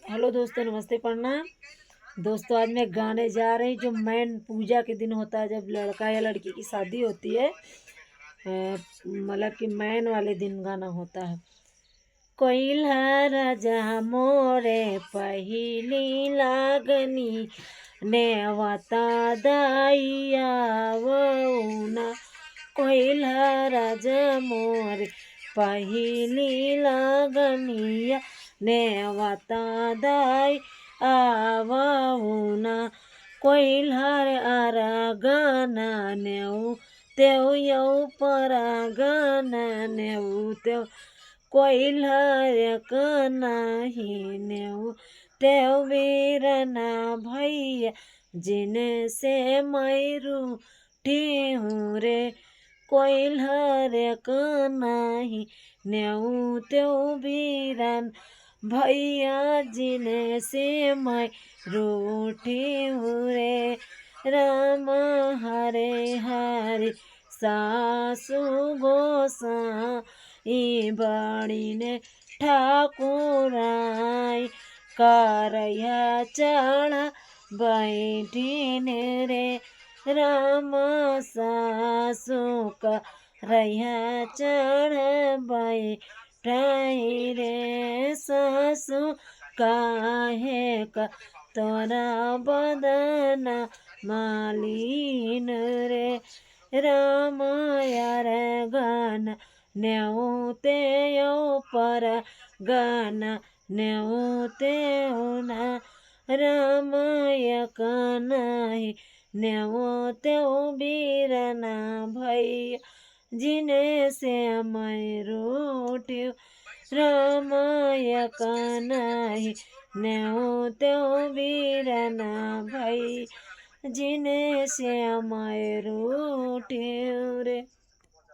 Hello दोस्तों, नमस्ते, प्रणाम। दोस्तों, आज मैं गाने जा रही जो मैन पूजा के दिन होता है, जब लड़का या लड़की की शादी होती है। मतलब कि मैन वाले दिन गाना होता है। कोइल्हा राजा मोरे पहिली लागनी नेवता दाइया वौना। कोइल्हा राजा मोरे पहिली लागनिया नेवता दाई आवहुना। कोइल्हार आरा गाना नेऊ तेऊ यौ परा गाना नेऊ तेऊ कोइल्हार नाही नेऊ तेऊ वीरना भैया जिनसे मैरू हूँ रे। कोइल्हार नाही नेऊ तेऊ वीरन भैया जिनसे मैं रूठी हूँ रे। राम हरे हरे सासु गोसाई बड़ी ने ठाकुराई करैया चढ़ा बैठीन रे। राम सासु का रैया चढ़ बैठाई रे। सासु काहे का तोरा बदना मालिन रे। राम यार गाना नेउते यो पर गाना नेउते होना। राम यक नाही नेउते बीरना भैया जिने से मैं रूठ्यू। राम यक नाही नेउते बीरना भैया जिने से मैं रूठ्यू रे।